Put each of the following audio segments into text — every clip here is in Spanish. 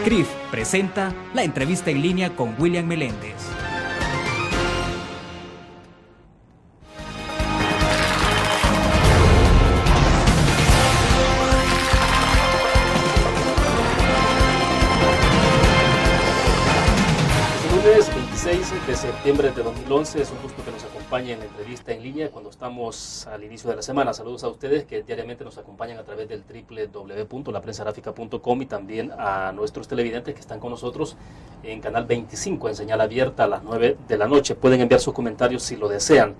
CRIF presenta la entrevista en línea con William Meléndez. Lunes 26 de septiembre de 2011, es un gusto que nos acompañe en la entrevista en línea cuando estamos al inicio de la semana. Saludos a ustedes que diariamente nos acompañan a través del www.laprensagráfica.com y también a nuestros televidentes que están con nosotros en Canal 25 en señal abierta a las 9 de la noche. Pueden enviar sus comentarios si lo desean.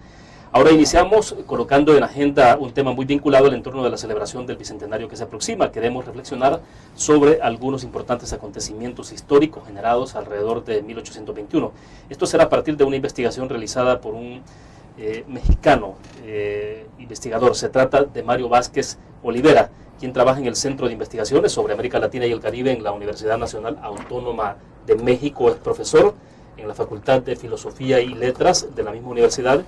Ahora iniciamos colocando en agenda un tema muy vinculado al entorno de la celebración del Bicentenario que se aproxima. Queremos reflexionar sobre algunos importantes acontecimientos históricos generados alrededor de 1821. Esto será a partir de una investigación realizada por un mexicano investigador. Se trata de Mario Vázquez Olivera, quien trabaja en el Centro de Investigaciones sobre América Latina y el Caribe en la Universidad Nacional Autónoma de México. Es profesor en la Facultad de Filosofía y Letras de la misma universidad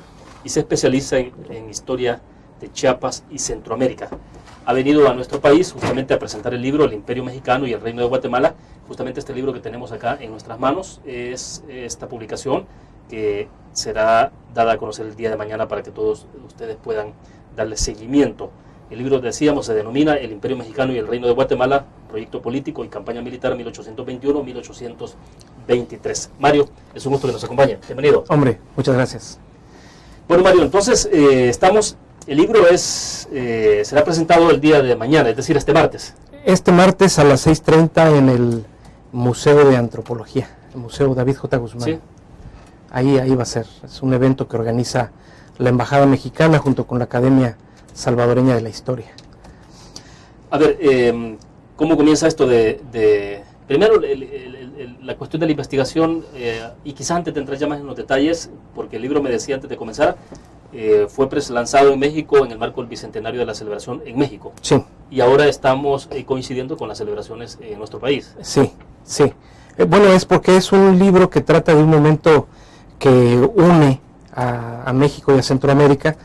y se especializa en historia de Chiapas y Centroamérica. Ha venido a nuestro país justamente a presentar el libro El Imperio Mexicano y el Reino de Guatemala. Justamente este libro que tenemos acá en nuestras manos es esta publicación que será dada a conocer el día de mañana para que todos ustedes puedan darle seguimiento. El libro, decíamos, se denomina El Imperio Mexicano y el Reino de Guatemala, Proyecto Político y Campaña Militar 1821-1823. Mario, es un gusto que nos acompañe. Bienvenido. Hombre, muchas gracias. Bueno, Mario, entonces el libro será presentado el día de mañana, es decir, este martes. Este martes a las 6:30 en el Museo de Antropología, el Museo David J. Guzmán. Sí. Ahí va a ser. Es un evento que organiza la Embajada Mexicana junto con la Academia Salvadoreña de la Historia. A ver, ¿cómo comienza esto primero, la cuestión de la investigación, y quizás antes de entrar ya más en los detalles, porque el libro me decía antes de comenzar, fue lanzado en México en el marco del Bicentenario de la celebración en México. Sí. Y ahora estamos coincidiendo con las celebraciones en nuestro país. Sí, sí. Bueno, es porque es un libro que trata de un momento que une a México y a Centroamérica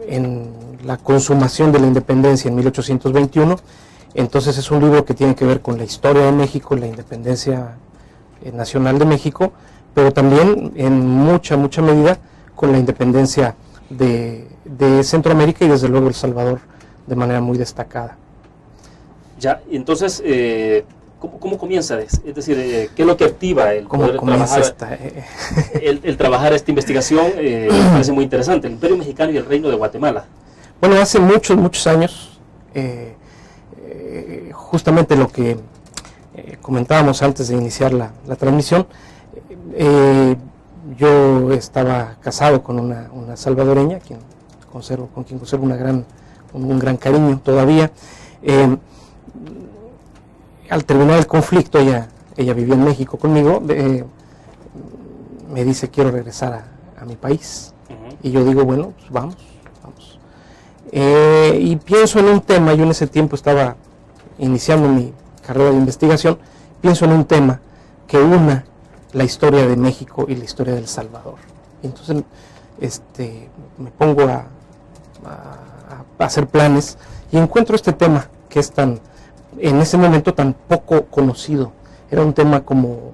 en la consumación de la independencia en 1821. Entonces es un libro que tiene que ver con la historia de México, la independencia nacional de México, pero también en mucha medida con la independencia de Centroamérica y desde luego El Salvador de manera muy destacada. Ya, entonces, ¿cómo comienza? Es decir, ¿qué es lo que activa el poder trabajar, el trabajar esta investigación? Me parece muy interesante, el Imperio Mexicano y el Reino de Guatemala. Bueno, hace muchos años, justamente lo que comentábamos antes de iniciar la transmisión, yo estaba casado con una salvadoreña, con quien conservo un gran cariño todavía. Al terminar el conflicto, ella vivía en México conmigo, me dice quiero regresar a mi país. Uh-huh. Y yo digo, bueno, pues vamos. Y pienso en un tema, yo en ese tiempo estaba iniciando mi carrera de investigación, pienso en un tema que una la historia de México y la historia de El Salvador. Y entonces me pongo a hacer planes y encuentro este tema que es en ese momento tan poco conocido. Era un tema como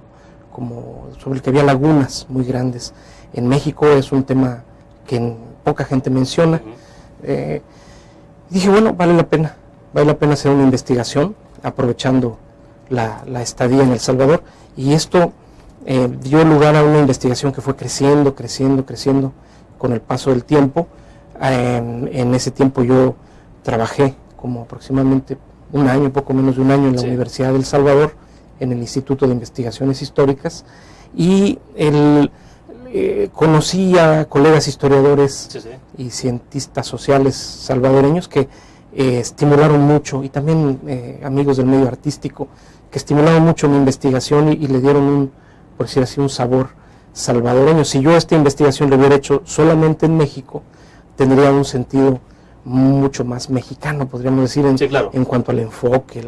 sobre el que había lagunas muy grandes. En México es un tema que poca gente menciona. Dije, bueno, vale la pena hacer una investigación aprovechando la estadía en El Salvador, y esto dio lugar a una investigación que fue creciendo con el paso del tiempo. En ese tiempo yo trabajé como aproximadamente poco menos de un año en la Universidad del Salvador, en el Instituto de Investigaciones Históricas, y conocí a colegas historiadores y cientistas sociales salvadoreños que estimularon mucho, y también amigos del medio artístico que estimularon mucho mi investigación y le dieron por decir así, un sabor salvadoreño. Si yo esta investigación lo hubiera hecho solamente en México, tendría un sentido mucho más mexicano, podríamos decir, en cuanto al enfoque,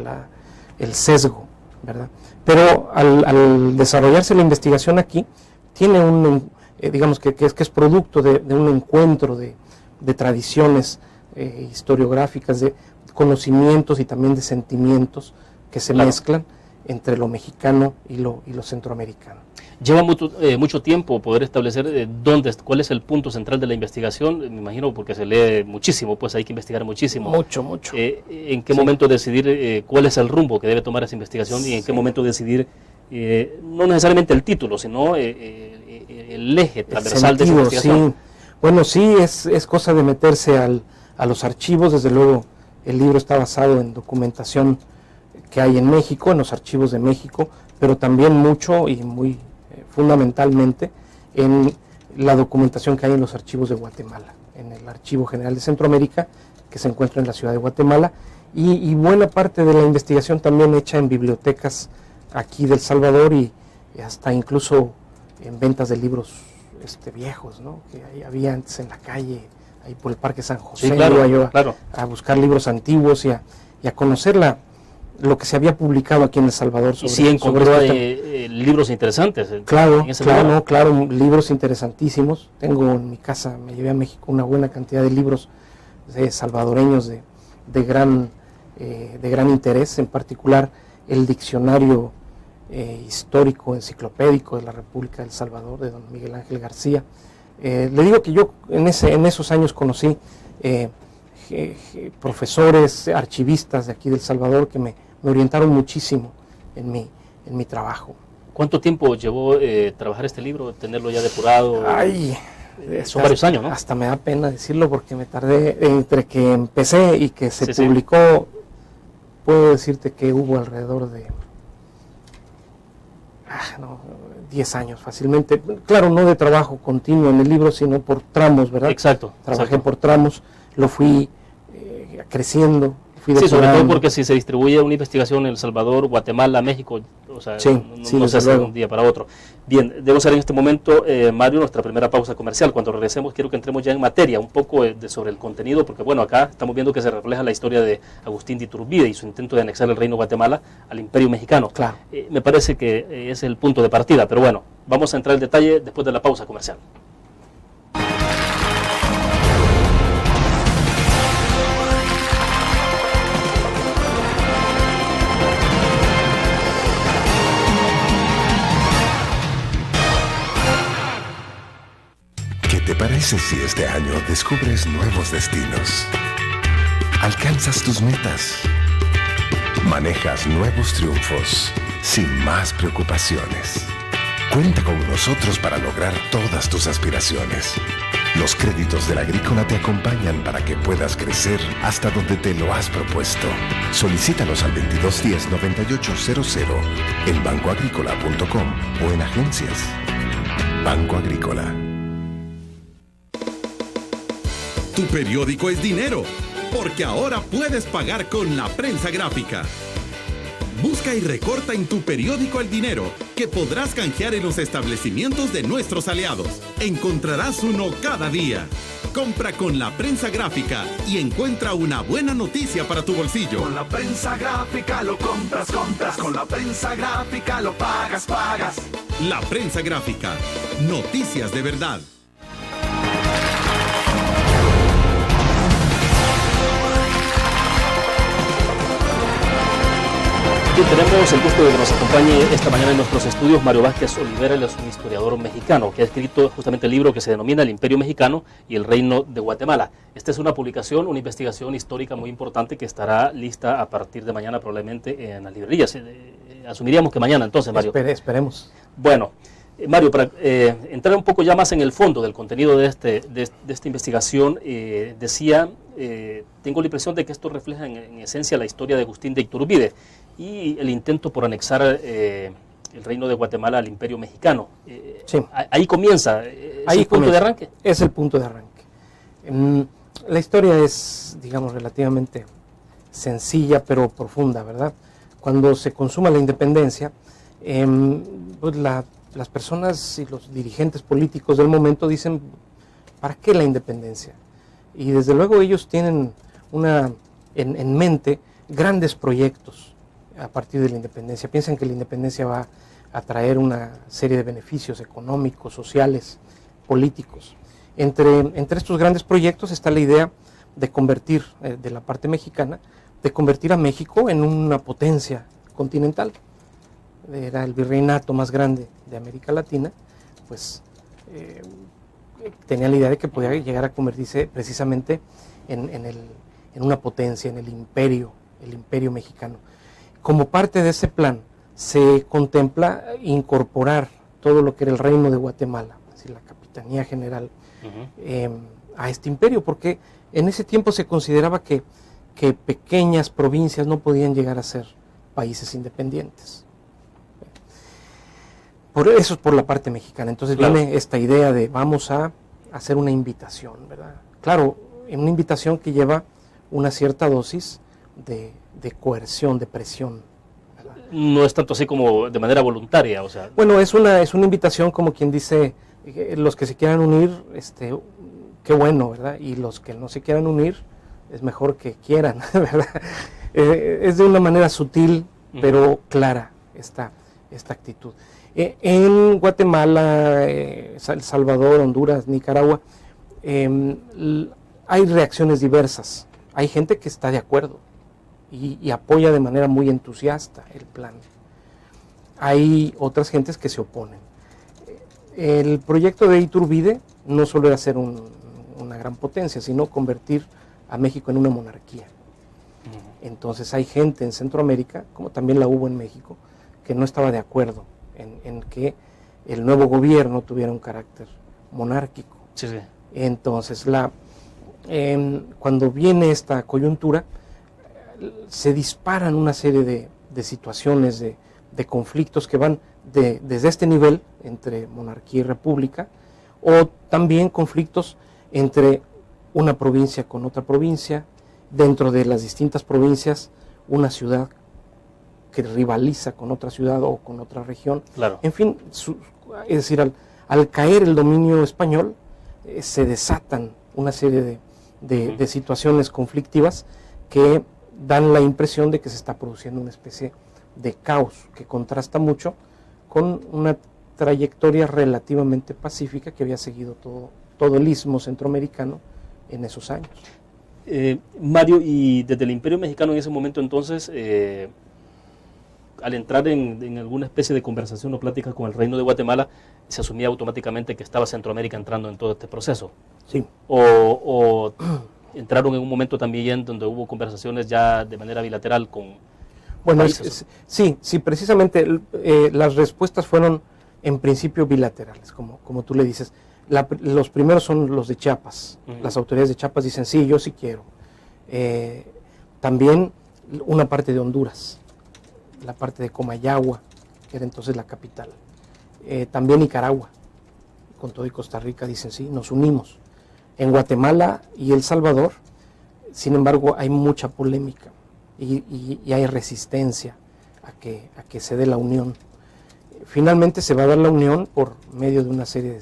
el sesgo, ¿verdad? Pero al desarrollarse la investigación aquí, tiene digamos que es producto de un encuentro de tradiciones historiográficas, de conocimientos y también de sentimientos que se Claro. mezclan entre lo mexicano y lo centroamericano. Lleva mucho tiempo poder establecer cuál es el punto central de la investigación, me imagino, porque se lee muchísimo, pues hay que investigar muchísimo. Mucho. ¿En qué Sí. momento decidir cuál es el rumbo que debe tomar esa investigación y en qué momento decidir, no necesariamente el título, sino el eje transversal de esa Sentido, investigación? sí. Bueno, sí, es cosa de meterse a los archivos. Desde luego, el libro está basado en documentación que hay en México, en los archivos de México, pero también mucho y muy fundamentalmente en la documentación que hay en los archivos de Guatemala, en el Archivo General de Centroamérica, que se encuentra en la ciudad de Guatemala, y buena parte de la investigación también hecha en bibliotecas aquí de El Salvador y hasta incluso en ventas de libros viejos, ¿no? Que ahí había antes en la calle, ahí por el Parque San José. Sí, claro, iba yo claro. a buscar libros antiguos y a conocer lo que se había publicado aquí en El Salvador Y sí encontró este libros interesantes. Claro, en ese lugar. claro, libros interesantísimos. Tengo en mi casa, me llevé a México una buena cantidad de libros salvadoreños de gran interés, en particular el diccionario histórico enciclopédico de la República del Salvador, de don Miguel Ángel García. Le digo que yo en esos años conocí profesores, archivistas de aquí del Salvador que me orientaron muchísimo en mi trabajo. ¿Cuánto tiempo llevó trabajar este libro, tenerlo ya depurado? Ay, son varios años, ¿no? Hasta me da pena decirlo porque me tardé entre que empecé y que se Sí, publicó. Puedo decirte que hubo alrededor de 10 años fácilmente. Claro, no de trabajo continuo en el libro, sino por tramos, ¿verdad? Exacto. Trabajé por tramos, lo fui creciendo. Sí, sobre todo porque si se distribuye una investigación en El Salvador, Guatemala, México, o sea, no se hace de un día para otro. Bien, debo hacer en este momento, Mario, nuestra primera pausa comercial. Cuando regresemos quiero que entremos ya en materia, un poco sobre el contenido, porque bueno, acá estamos viendo que se refleja la historia de Agustín de Iturbide y su intento de anexar el reino de Guatemala al Imperio Mexicano. Claro. Me parece que es el punto de partida, pero bueno, vamos a entrar en detalle después de la pausa comercial. ¿Qué te parece si este año descubres nuevos destinos? Alcanzas tus metas. Manejas nuevos triunfos sin más preocupaciones. Cuenta con nosotros para lograr todas tus aspiraciones. Los créditos de la Agrícola te acompañan para que puedas crecer hasta donde te lo has propuesto. Solicítalos al 2210-9800 en bancoagrícola.com o en agencias. Banco Agrícola. Tu periódico es dinero, porque ahora puedes pagar con la prensa gráfica. Busca y recorta en tu periódico El Dinero, que podrás canjear en los establecimientos de nuestros aliados. Encontrarás uno cada día. Compra con la prensa gráfica y encuentra una buena noticia para tu bolsillo. Con la prensa gráfica lo compras. Con la prensa gráfica lo pagas. La prensa gráfica. Noticias de verdad. Y tenemos el gusto de que nos acompañe esta mañana en nuestros estudios Mario Vázquez Olivera. Él es un historiador mexicano que ha escrito justamente el libro que se denomina El Imperio Mexicano y el Reino de Guatemala. Esta es una publicación, una investigación histórica muy importante que estará lista a partir de mañana probablemente en las librerías. Asumiríamos que mañana entonces, Mario. Esperemos. Bueno, Mario, para entrar un poco ya más en el fondo del contenido de esta investigación, decía, tengo la impresión de que esto refleja en esencia la historia de Agustín de Iturbide y el intento por anexar el reino de Guatemala al Imperio Mexicano. Sí. Ahí comienza, ¿es el punto de arranque? Es el punto de arranque. La historia es, digamos, relativamente sencilla pero profunda, ¿verdad? Cuando se consuma la independencia, pues las personas y los dirigentes políticos del momento dicen, ¿para qué la independencia? Y desde luego ellos tienen en mente grandes proyectos a partir de la independencia. Piensan que la independencia va a traer una serie de beneficios económicos, sociales, políticos. Entre estos grandes proyectos está la idea de convertir, de la parte mexicana, de convertir a México en una potencia continental, era el virreinato más grande de América Latina, pues tenía la idea de que podía llegar a convertirse precisamente en una potencia, en el imperio mexicano. Como parte de ese plan se contempla incorporar todo lo que era el reino de Guatemala, es decir, la Capitanía General, a este imperio, porque en ese tiempo se consideraba que pequeñas provincias no podían llegar a ser países independientes. Por eso es por la parte mexicana. Entonces viene esta idea de vamos a hacer una invitación, ¿verdad? Claro, una invitación que lleva una cierta dosis de coerción, de presión, ¿verdad? No es tanto así como de manera voluntaria, o sea. Bueno, es una invitación como quien dice, los que se quieran unir, qué bueno, ¿verdad? Y los que no se quieran unir, es mejor que quieran, ¿verdad? Es de una manera sutil, pero clara esta actitud. En Guatemala, El Salvador, Honduras, Nicaragua, hay reacciones diversas. Hay gente que está de acuerdo y apoya de manera muy entusiasta el plan. Hay otras gentes que se oponen. El proyecto de Iturbide no solo era ser una gran potencia, sino convertir a México en una monarquía. Entonces hay gente en Centroamérica, como también la hubo en México, que no estaba de acuerdo en que el nuevo gobierno tuviera un carácter monárquico. Sí, sí. Entonces, cuando viene esta coyuntura, se disparan una serie de situaciones, de conflictos que van desde este nivel, entre monarquía y república, o también conflictos entre una provincia con otra provincia, dentro de las distintas provincias, una ciudad que rivaliza con otra ciudad o con otra región. Claro. En fin, es decir, al caer el dominio español, se desatan una serie de situaciones conflictivas que dan la impresión de que se está produciendo una especie de caos que contrasta mucho con una trayectoria relativamente pacífica que había seguido todo el istmo centroamericano en esos años. Mario, y desde el Imperio Mexicano en ese momento entonces, al entrar en alguna especie de conversación o plática con el Reino de Guatemala, se asumía automáticamente que estaba Centroamérica entrando en todo este proceso. Sí. O entraron en un momento también donde hubo conversaciones ya de manera bilateral con países. Sí, precisamente las respuestas fueron en principio bilaterales, como tú le dices. Los primeros son los de Chiapas. Las autoridades de Chiapas dicen, sí, yo sí quiero. También una parte de Honduras, la parte de Comayagua, que era entonces la capital. También Nicaragua, con todo y Costa Rica, dicen, sí, nos unimos. En Guatemala y El Salvador, sin embargo, hay mucha polémica y hay resistencia a que se dé la unión. Finalmente se va a dar la unión por medio de una serie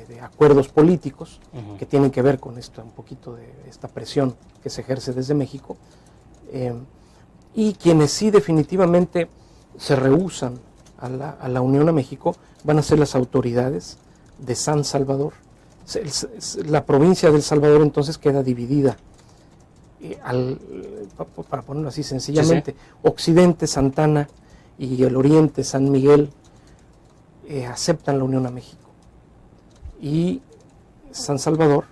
de acuerdos políticos que tienen que ver con un poquito de esta presión que se ejerce desde México, y quienes sí definitivamente se rehúsan a la unión a México van a ser las autoridades de San Salvador. La provincia de El Salvador entonces queda dividida, para ponerlo así sencillamente, Occidente, Santa Ana, y el Oriente, San Miguel, aceptan la unión a México. Y San Salvador,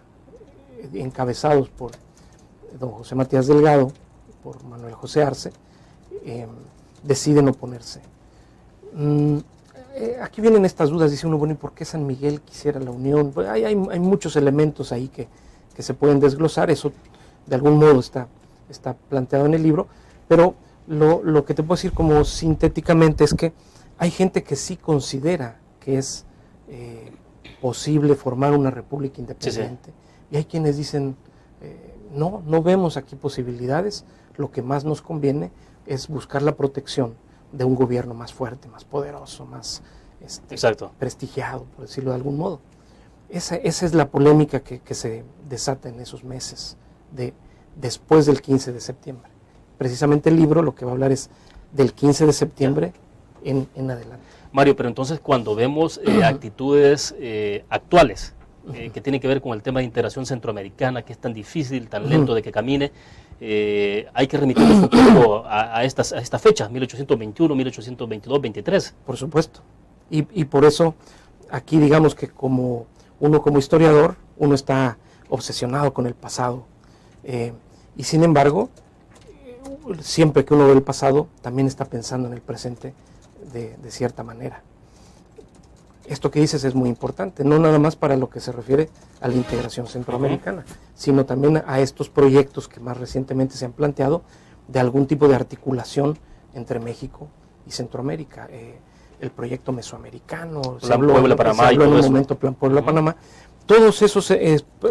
encabezados por don José Matías Delgado, por Manuel José Arce, deciden oponerse. Aquí vienen estas dudas, dice uno, bueno, ¿y por qué San Miguel quisiera la unión? Pues hay muchos elementos ahí que se pueden desglosar, eso de algún modo está planteado en el libro, pero lo que te puedo decir como sintéticamente es que hay gente que sí considera que es posible formar una república independiente, y hay quienes dicen, no vemos aquí posibilidades, lo que más nos conviene es buscar la protección de un gobierno más fuerte, más poderoso, más prestigiado, por decirlo de algún modo. Esa es la polémica que se desata en esos meses después del 15 de septiembre. Precisamente el libro lo que va a hablar es del 15 de septiembre en adelante. Mario, pero entonces cuando vemos actitudes actuales que tiene que ver con el tema de integración centroamericana, que es tan difícil, tan lento de que camine. Hay que remitirnos un poco a estas fechas, 1821, 1822, 23. Por supuesto. Y por eso aquí digamos que como historiador, uno está obsesionado con el pasado. Y sin embargo, siempre que uno ve el pasado, también está pensando en el presente de cierta manera. Esto que dices es muy importante, no nada más para lo que se refiere a la integración centroamericana, sino también a estos proyectos que más recientemente se han planteado de algún tipo de articulación entre México y Centroamérica. El proyecto mesoamericano, se habló en un momento Plan Puebla-Panamá. Todos esos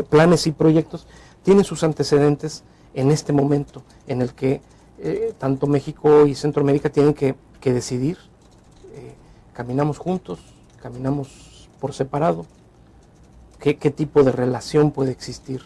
planes y proyectos tienen sus antecedentes en este momento en el que tanto México y Centroamérica tienen que decidir, caminamos juntos, caminamos por separado, qué tipo de relación puede existir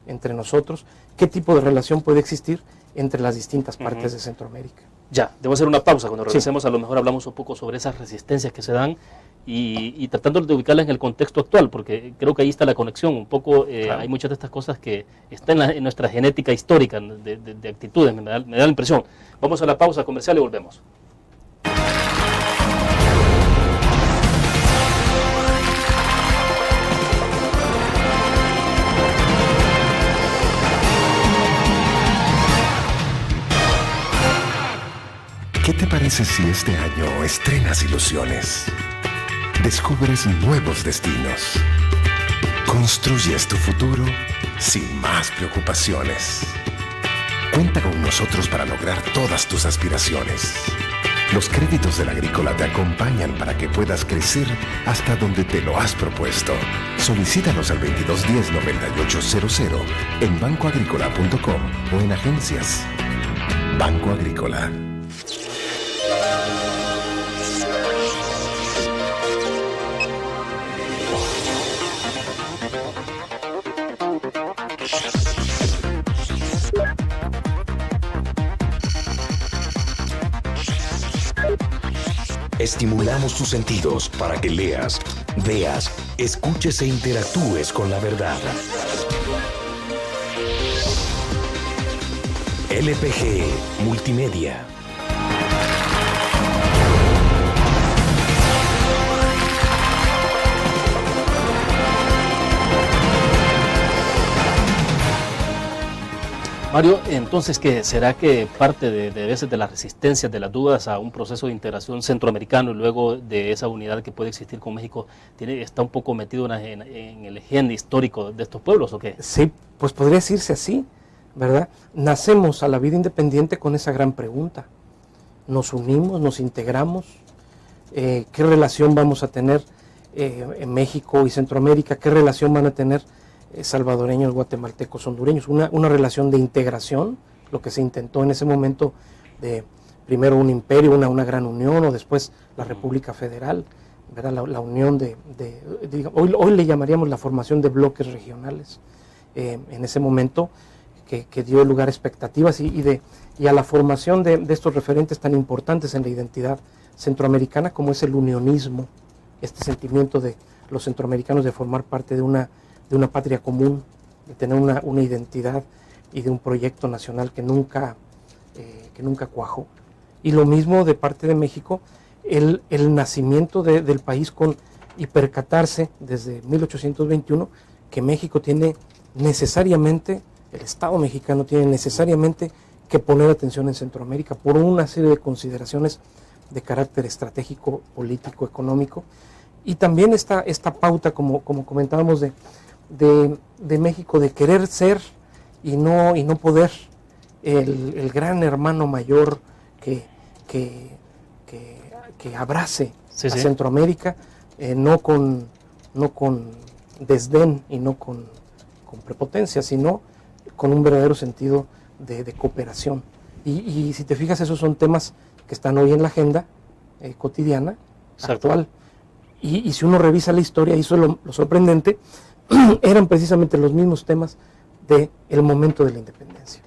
entre nosotros, qué tipo de relación puede existir entre las distintas partes de Centroamérica. Ya, debo hacer una pausa. Cuando regresemos a lo mejor hablamos un poco sobre esas resistencias que se dan y tratando de ubicarlas en el contexto actual, porque creo que ahí está la conexión. Un poco claro. Hay muchas de estas cosas que están en nuestra genética histórica de actitudes, me da la impresión. Vamos a la pausa comercial y volvemos. ¿Qué te parece si este año estrenas ilusiones? Descubres nuevos destinos. Construyes tu futuro sin más preocupaciones. Cuenta con nosotros para lograr todas tus aspiraciones. Los créditos del Agrícola te acompañan para que puedas crecer hasta donde te lo has propuesto. Solicítalos al 2210-9800 en bancoagricola.com o en agencias. Banco Agrícola. Estimulamos tus sentidos para que leas, veas, escuches e interactúes con la verdad. LPG Multimedia. Mario, entonces, ¿qué será que parte de veces de las resistencias, de las dudas a un proceso de integración centroamericano y luego de esa unidad que puede existir con México, está un poco metido en el gen histórico de estos pueblos o qué? Sí, pues podría decirse así, ¿verdad? Nacemos a la vida independiente con esa gran pregunta. Nos unimos, nos integramos, ¿qué relación vamos a tener en México y Centroamérica? ¿Qué relación van a tener salvadoreños, guatemaltecos, hondureños? Una relación de integración, lo que se intentó en ese momento de primero un imperio, una gran unión, o después la República Federal, ¿verdad? La unión hoy le llamaríamos la formación de bloques regionales, en ese momento que dio lugar a expectativas y a la formación de estos referentes tan importantes en la identidad centroamericana como es el unionismo, este sentimiento de los centroamericanos de formar parte de una patria común, de tener una identidad y de un proyecto nacional que nunca cuajó. Y lo mismo de parte de México, el nacimiento del país y percatarse desde 1821 que México tiene necesariamente, el Estado mexicano tiene necesariamente que poner atención en Centroamérica por una serie de consideraciones de carácter estratégico, político, económico, y también esta pauta, como comentábamos, de México, de querer ser y no poder, el gran hermano mayor que abrace a Centroamérica, no con desdén y no con prepotencia, sino con un verdadero sentido de cooperación. Y si te fijas, esos son temas que están hoy en la agenda cotidiana, actual. Y si uno revisa la historia, y eso es lo sorprendente, eran precisamente los mismos temas del momento de la independencia.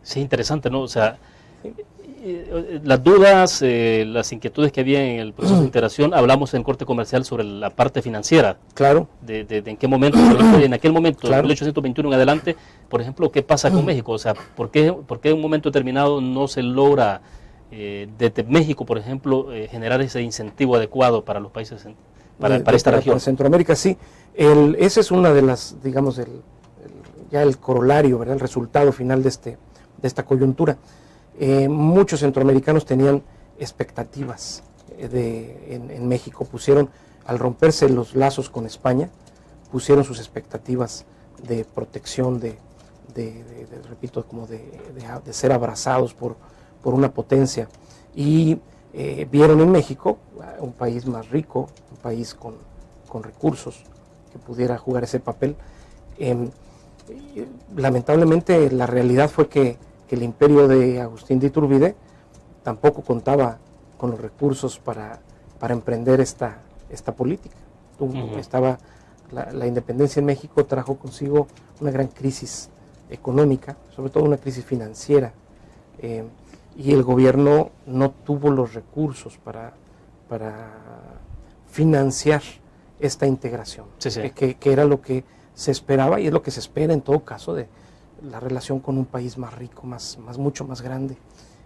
Sí, interesante, ¿no? O sea, las dudas, las inquietudes que había en el proceso de integración, hablamos en corte comercial sobre la parte financiera. Claro. De en qué momento, en aquel momento, Claro. de 1821 en adelante, por ejemplo, ¿qué pasa con México? O sea, ¿por qué en un momento determinado no se logra desde México, por ejemplo, generar ese incentivo adecuado para los países, para esta región? Para Centroamérica, sí. Ese es una de las, digamos, ya el corolario, ¿verdad? El resultado final de esta coyuntura. Muchos centroamericanos tenían expectativas en México, al romperse los lazos con España, pusieron sus expectativas de protección, repito, como de ser abrazados por una potencia, y vieron en México un país más rico, un país con recursos que pudiera jugar ese papel. Lamentablemente la realidad fue que el imperio de Agustín de Iturbide tampoco contaba con los recursos para emprender esta política. Estaba la independencia en México trajo consigo una gran crisis económica, sobre todo una crisis financiera, y el gobierno no tuvo los recursos para financiar esta integración, Sí, sí. Que era lo que se esperaba y es lo que se espera en todo caso de la relación con un país más rico, mucho más grande.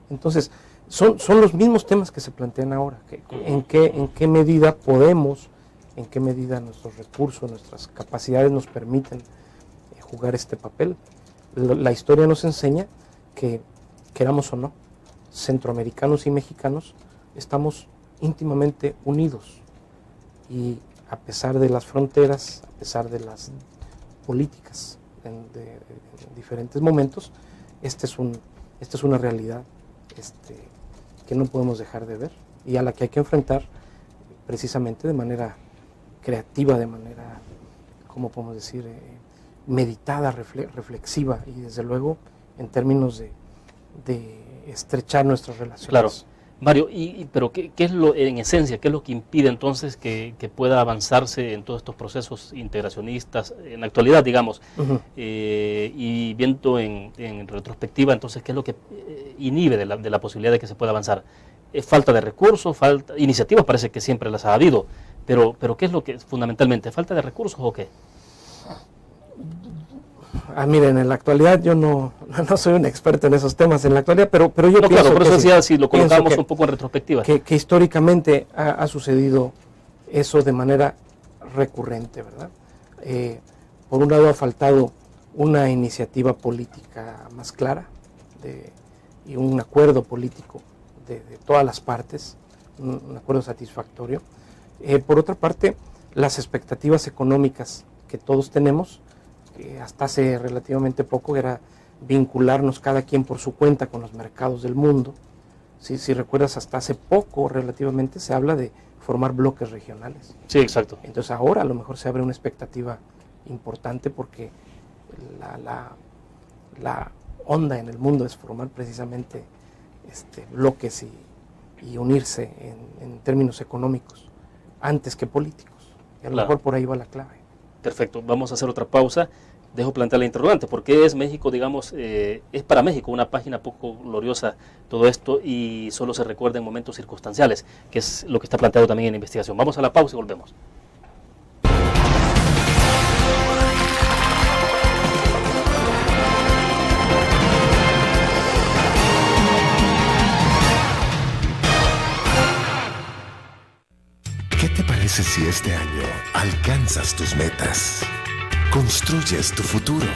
Entonces, son los mismos temas que se plantean ahora. ¿En qué medida podemos, en qué medida nuestros recursos, nuestras capacidades nos permiten jugar este papel? La historia nos enseña que, queramos o no, centroamericanos y mexicanos estamos íntimamente unidos, y a pesar de las fronteras, a pesar de las políticas de diferentes momentos, esta es una realidad que no podemos dejar de ver y a la que hay que enfrentar precisamente de manera creativa, de manera, ¿cómo podemos decir?, meditada, reflexiva, y desde luego en términos de estrechar nuestras relaciones. Claro. Mario, pero ¿qué es lo, en esencia, qué es lo que impide entonces que pueda avanzarse en todos estos procesos integracionistas en la actualidad, digamos? Uh-huh. Y viendo en retrospectiva, entonces, ¿qué es lo que inhibe de la posibilidad de que se pueda avanzar? ¿Es falta de recursos, iniciativas? Parece que siempre las ha habido, pero ¿qué es lo que fundamentalmente? ¿Falta de recursos o qué? Miren, en la actualidad yo no soy un experto en esos temas en la actualidad, pero yo pienso, claro, por eso decía, sí, si lo colocamos un poco en retrospectiva. Que históricamente ha sucedido eso de manera recurrente, ¿verdad? Por un lado ha faltado una iniciativa política más clara y un acuerdo político de todas las partes, un acuerdo satisfactorio. Por otra parte, las expectativas económicas que todos tenemos, que hasta hace relativamente poco era vincularnos cada quien por su cuenta con los mercados del mundo. Si recuerdas, hasta hace poco relativamente se habla de formar bloques regionales. Sí, exacto. Entonces ahora a lo mejor se abre una expectativa importante porque la onda en el mundo es formar precisamente bloques y unirse en términos económicos antes que políticos. Y a lo mejor por ahí va la clave. Perfecto, vamos a hacer otra pausa. Dejo plantear la interrogante. ¿Por qué es México, digamos, es para México una página poco gloriosa todo esto y solo se recuerda en momentos circunstanciales? Que es lo que está planteado también en la investigación. Vamos a la pausa y volvemos. ¿Qué te parece si este año alcanzas tus metas? Construyes tu futuro.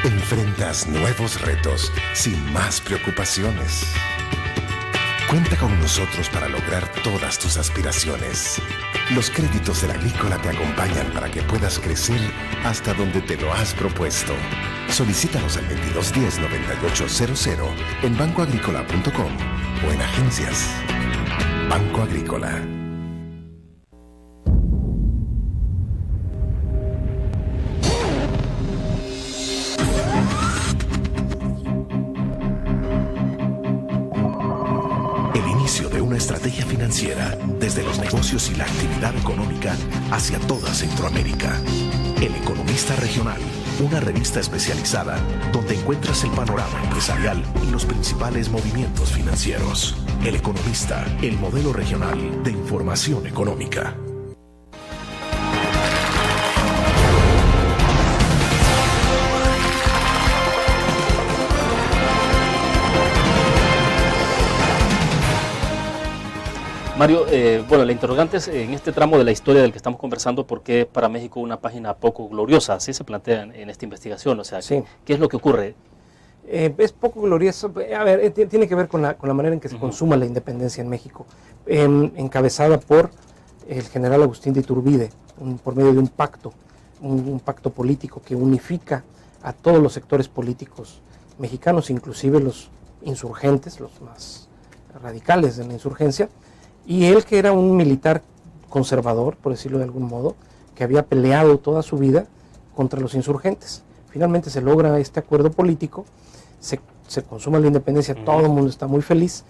Enfrentas nuevos retos sin más preocupaciones. Cuenta con nosotros para lograr todas tus aspiraciones. Los créditos del Agrícola te acompañan para que puedas crecer hasta donde te lo has propuesto. Solicítalos al 2210-9800 en bancoagricola.com o en agencias. Banco Agrícola. Una estrategia financiera desde los negocios y la actividad económica hacia toda Centroamérica. El Economista Regional una revista especializada donde encuentras el panorama empresarial y los principales movimientos financieros. El Economista, el modelo regional de información económica. Mario, bueno, la interrogante es en este tramo de la historia del que estamos conversando, ¿por qué para México una página poco gloriosa? Así se plantea en esta investigación, o sea, Sí. ¿qué es lo que ocurre? Es poco glorioso. A ver, tiene que ver con la manera en que se consuma la independencia en México, encabezada por el general Agustín de Iturbide, por medio de un pacto político que unifica a todos los sectores políticos mexicanos, inclusive los insurgentes, los más radicales de la insurgencia, y él, que era un militar conservador, por decirlo de algún modo, que había peleado toda su vida contra los insurgentes. Finalmente se logra este acuerdo político, se consuma la independencia, todo el mundo está muy feliz,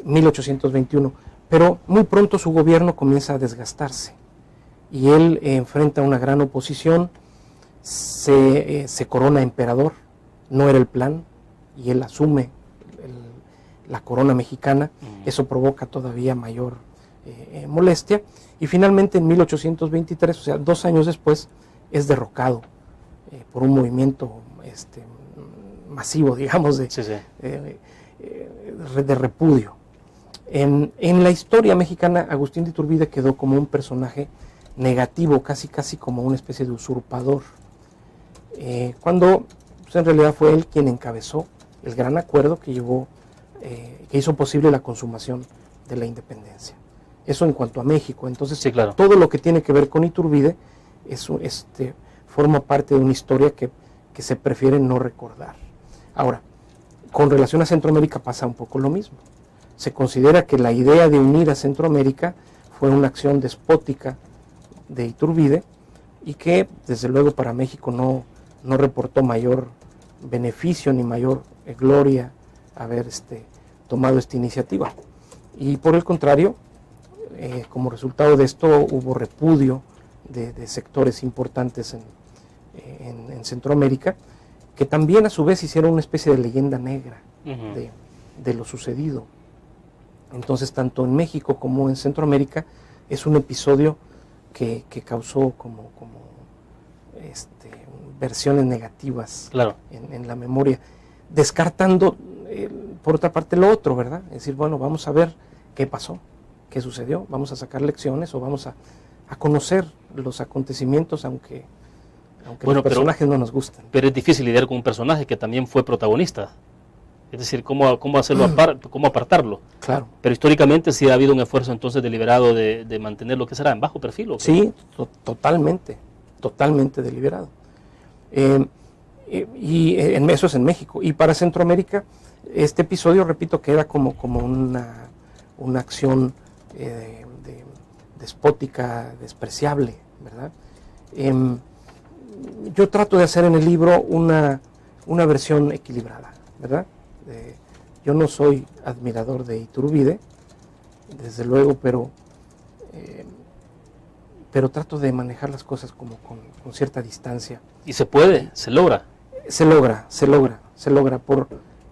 1821, pero muy pronto su gobierno comienza a desgastarse y él enfrenta una gran oposición, se corona emperador, no era el plan, y él asume la corona mexicana. Eso provoca todavía mayor molestia, y finalmente en 1823, o sea, 2 años después, es derrocado por un movimiento masivo, digamos, de repudio. En la historia mexicana, Agustín de Iturbide quedó como un personaje negativo, casi como una especie de usurpador, cuando pues, en realidad fue él quien encabezó el gran acuerdo que hizo posible la consumación de la independencia. Eso en cuanto a México. Entonces, sí, claro, todo lo que tiene que ver con Iturbide forma parte de una historia que se prefiere no recordar. Ahora, con relación a Centroamérica pasa un poco lo mismo. Se considera que la idea de unir a Centroamérica fue una acción despótica de Iturbide y que, desde luego, para México no reportó mayor beneficio ni mayor gloria haber tomado esta iniciativa. Y por el contrario, como resultado de esto hubo repudio de sectores importantes en Centroamérica, que también a su vez hicieron una especie de leyenda negra de lo sucedido. Entonces, tanto en México como en Centroamérica es un episodio que causó como versiones negativas, claro, en la memoria, descartando por otra parte lo otro, ¿verdad? Es decir, bueno, vamos a ver qué pasó, qué sucedió, vamos a sacar lecciones o vamos a conocer los acontecimientos, aunque los personajes no nos gustan. Pero es difícil lidiar con un personaje que también fue protagonista. Es decir, ¿cómo hacerlo cómo apartarlo? Claro. Pero históricamente sí ha habido un esfuerzo entonces deliberado de mantener lo que será en bajo perfil. Sí, totalmente deliberado. Y eso es en México. Y para Centroamérica, este episodio, repito, que era como una acción despótica, despreciable, ¿verdad? Yo trato de hacer en el libro una versión equilibrada, ¿verdad? Yo no soy admirador de Iturbide, desde luego, pero trato de manejar las cosas como con cierta distancia. ¿Y se puede? ¿Se logra? Se logra.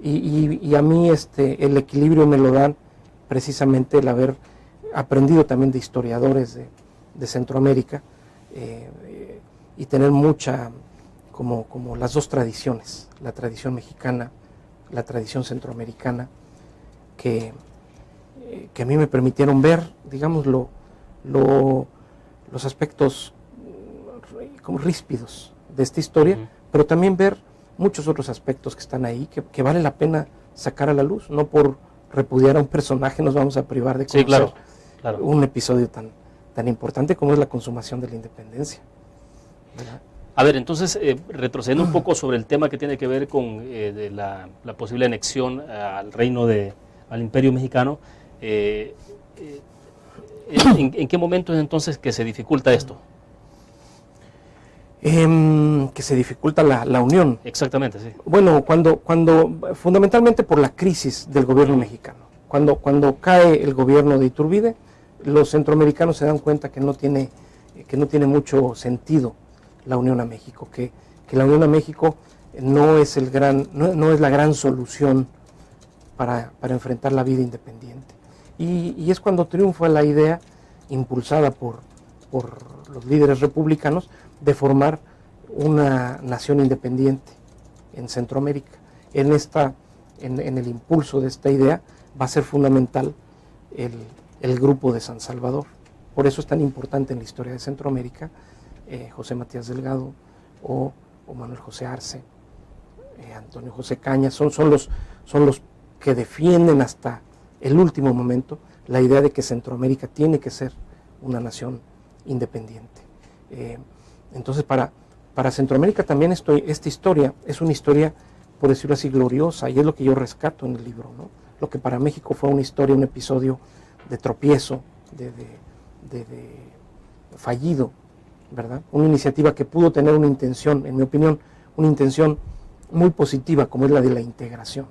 Y a mí el equilibrio me lo dan precisamente el haber aprendido también de historiadores de Centroamérica, y tener mucha, como las dos tradiciones, la tradición mexicana, la tradición centroamericana, que a mí me permitieron ver, digamos, los aspectos como ríspidos de esta historia, pero también ver muchos otros aspectos que están ahí, que vale la pena sacar a la luz. No por repudiar a un personaje nos vamos a privar de conocer claro, un episodio tan importante como es la consumación de la independencia, ¿verdad? A ver, entonces, retrocediendo un poco sobre el tema que tiene que ver con de la posible anexión al al Imperio Mexicano, ¿en qué momento es entonces que se dificulta esto? Que se dificulta la unión. Exactamente, sí. Bueno, cuando fundamentalmente por la crisis del gobierno mexicano. Cuando cae el gobierno de Iturbide, los centroamericanos se dan cuenta que no tiene mucho sentido la unión a México, que que la Unión a México no es la gran solución para enfrentar la vida independiente. Y es cuando triunfa la idea, impulsada por los líderes republicanos, de formar una nación independiente en Centroamérica. En el impulso de esta idea va a ser fundamental el grupo de San Salvador. Por eso es tan importante en la historia de Centroamérica José Matías Delgado o Manuel José Arce, Antonio José Cañas, son los que defienden hasta el último momento la idea de que Centroamérica tiene que ser una nación independiente. Entonces para Centroamérica también esta historia es una historia, por decirlo así, gloriosa, y es lo que yo rescato en el libro, ¿no? Lo que para México fue una historia, un episodio de tropiezo, de fallido, ¿verdad? Una iniciativa que pudo tener una intención, en mi opinión, una intención muy positiva, como es la de la integración,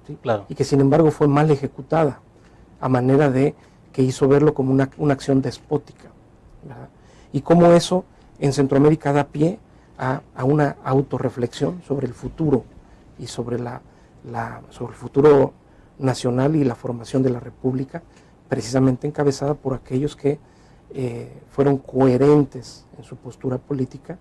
¿sí? Claro. Y que sin embargo fue mal ejecutada, a manera de que hizo verlo como una acción despótica, ¿verdad? Y cómo eso en Centroamérica da pie a una autorreflexión sobre el futuro y sobre sobre el futuro nacional y la formación de la República, precisamente encabezada por aquellos que fueron coherentes en su postura política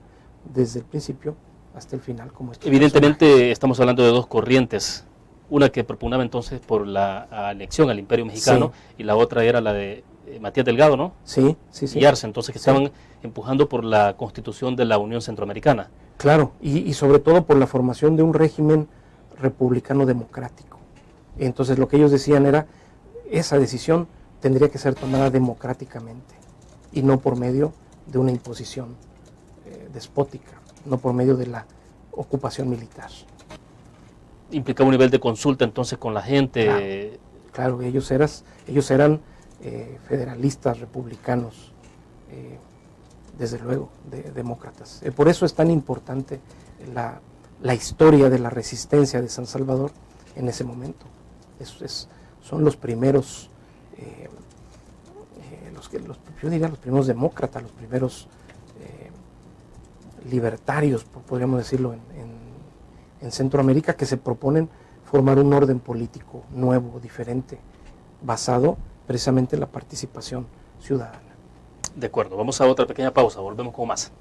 desde el principio hasta el final. Como Evidentemente estamos hablando de dos corrientes, una que propugnaba entonces por la anexión al Imperio Mexicano, sí, y la otra era la de Matías Delgado, ¿no? Sí. Y Arce, entonces, que estaban empujando por la constitución de la Unión Centroamericana. Claro, y sobre todo por la formación de un régimen republicano democrático. Entonces lo que ellos decían era, esa decisión tendría que ser tomada democráticamente y no por medio de una imposición despótica, no por medio de la ocupación militar. Implicaba un nivel de consulta entonces con la gente. Claro, ellos eran federalistas, republicanos, desde luego, demócratas. Por eso es tan importante la historia de la resistencia de San Salvador en ese momento. Son los primeros, yo diría los primeros demócratas, los primeros libertarios, podríamos decirlo, en Centroamérica, que se proponen formar un orden político nuevo, diferente, basado precisamente en la participación ciudadana. De acuerdo, vamos a otra pequeña pausa, volvemos con más.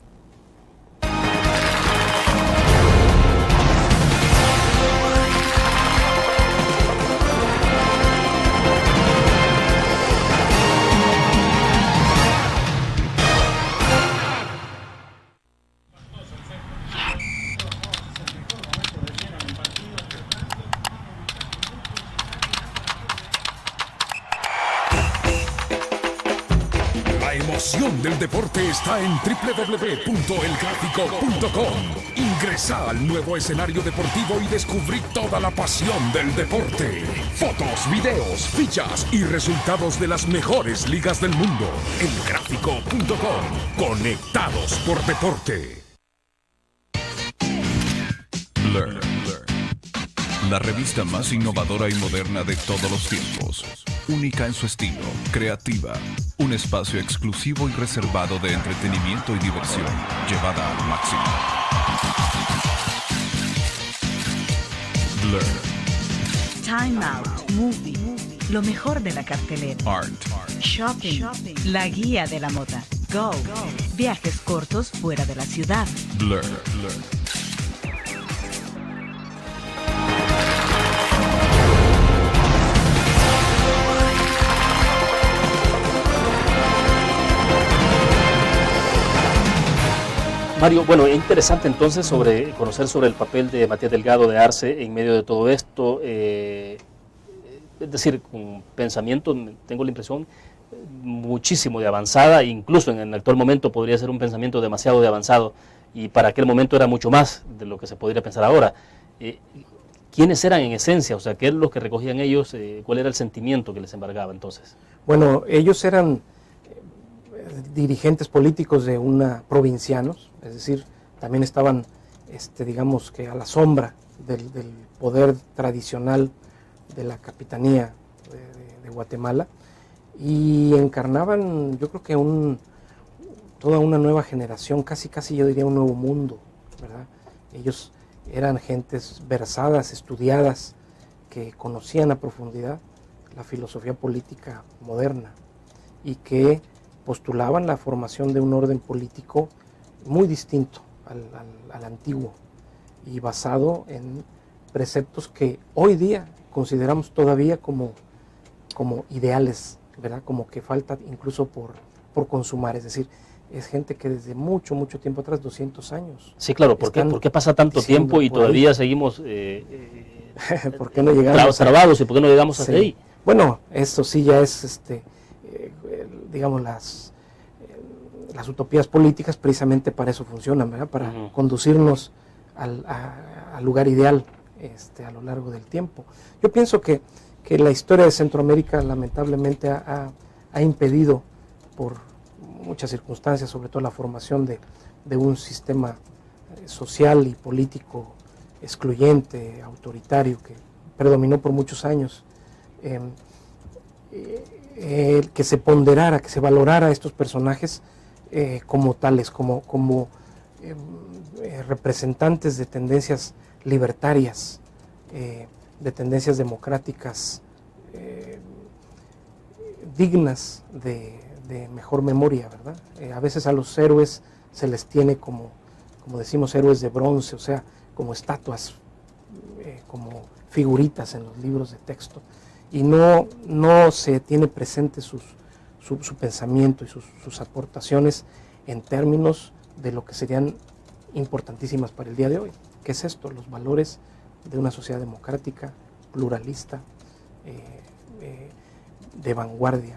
La emoción del deporte está en www.elgráfico.com. Ingresa al nuevo escenario deportivo y descubrí toda la pasión del deporte. Fotos, videos, fichas y resultados de las mejores ligas del mundo. Elgráfico.com. Conectados por deporte. Learn. La revista más innovadora y moderna de todos los tiempos. Única en su estilo, creativa. Un espacio exclusivo y reservado de entretenimiento y diversión, llevada al máximo. Blur. Time Out, Movie, lo mejor de la cartelera. Art. Shopping, la guía de la moda. Go, viajes cortos fuera de la ciudad. Blur. Mario, bueno, es interesante entonces conocer sobre el papel de Matías Delgado, de Arce, en medio de todo esto. Es decir, con pensamiento, tengo la impresión, muchísimo de avanzada, incluso en el actual momento podría ser un pensamiento demasiado de avanzado, y para aquel momento era mucho más de lo que se podría pensar ahora. ¿Quiénes eran en esencia? O sea, ¿qué es lo que recogían ellos? ¿Cuál era el sentimiento que les embargaba entonces? Bueno, ellos eran dirigentes políticos provincianos, es decir, también estaban, digamos que a la sombra del poder tradicional de la capitanía de Guatemala, y encarnaban, yo creo que toda una nueva generación, casi yo diría un nuevo mundo, ¿verdad? Ellos eran gentes versadas, estudiadas, que conocían a profundidad la filosofía política moderna y que postulaban la formación de un orden político muy distinto al antiguo y basado en preceptos que hoy día consideramos todavía como ideales, ¿verdad? Como que falta incluso por consumar, es decir, es gente que desde mucho tiempo atrás, 200 años. Sí, claro, ¿por qué pasa tanto tiempo y todavía seguimos ¿por qué no llegamos trabados y por qué no llegamos hasta ahí? Bueno, eso sí ya es, digamos, las utopías políticas precisamente para eso funcionan, ¿verdad? Para conducirnos al lugar ideal a lo largo del tiempo. Yo pienso que la historia de Centroamérica lamentablemente ha impedido por muchas circunstancias, sobre todo la formación de un sistema social y político excluyente, autoritario, que predominó por muchos años, que se ponderara, que se valorara a estos personajes como tales, como representantes de tendencias libertarias, de tendencias democráticas dignas de mejor memoria, ¿verdad? A veces a los héroes se les tiene como decimos, héroes de bronce, o sea, como estatuas, como figuritas en los libros de texto, y no se tiene presente su pensamiento y sus aportaciones en términos de lo que serían importantísimas para el día de hoy. ¿Qué es esto? Los valores de una sociedad democrática, pluralista, de vanguardia.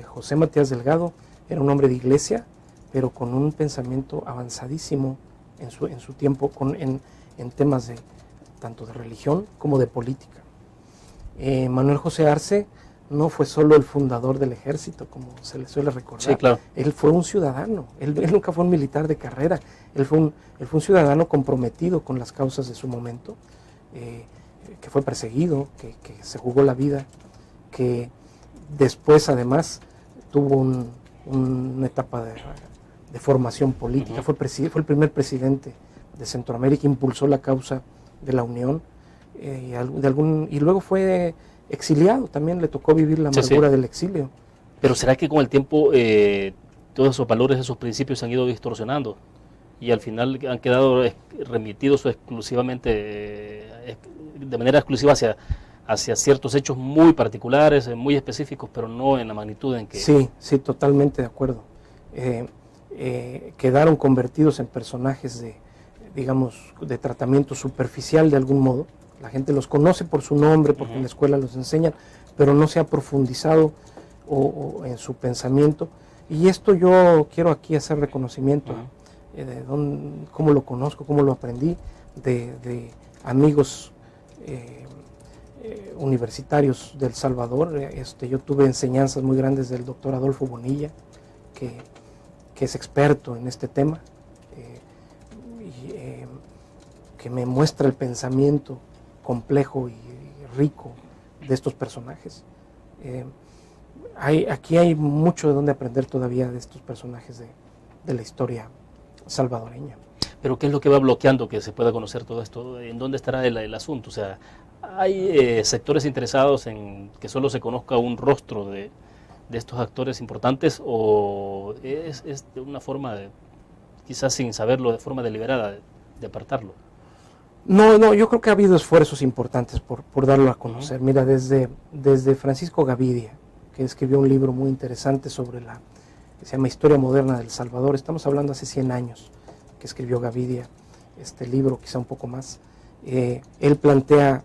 José Matías Delgado era un hombre de iglesia, pero con un pensamiento avanzadísimo en su tiempo, en temas tanto de religión como de política. Manuel José Arce no fue solo el fundador del ejército, como se le suele recordar. Sí, claro. Él fue un ciudadano, él nunca fue un militar de carrera, él fue un ciudadano comprometido con las causas de su momento, que fue perseguido, que se jugó la vida, que después además tuvo una etapa de formación política. Fue el primer presidente de Centroamérica, impulsó la causa de la Unión, y luego fue exiliado, también le tocó vivir la amargura del exilio. Pero ¿será que con el tiempo todos esos valores, esos principios se han ido distorsionando y al final han quedado remitidos exclusivamente, de manera exclusiva hacia ciertos hechos muy particulares, muy específicos, pero no en la magnitud en que... Sí, totalmente de acuerdo. Quedaron convertidos en personajes de tratamiento superficial de algún modo. La gente los conoce por su nombre, porque en la escuela los enseñan, pero no se ha profundizado en su pensamiento. Y esto yo quiero aquí hacer reconocimiento de cómo lo conozco, cómo lo aprendí, de amigos universitarios de El Salvador. Yo tuve enseñanzas muy grandes del doctor Adolfo Bonilla, que es experto en este tema, que me muestra el pensamiento complejo y rico de estos personajes. Aquí hay mucho de donde aprender todavía de estos personajes de la historia salvadoreña. Pero ¿qué es lo que va bloqueando que se pueda conocer todo esto? ¿En dónde estará el asunto? O sea, ¿hay sectores interesados en que solo se conozca un rostro de estos actores importantes, o es de una forma, quizás sin saberlo, de forma deliberada, de apartarlo? No, yo creo que ha habido esfuerzos importantes por darlo a conocer. Mira, desde Francisco Gavidia, que escribió un libro muy interesante que se llama Historia Moderna de El Salvador. Estamos hablando hace 100 años que escribió Gavidia este libro, quizá un poco más. Él plantea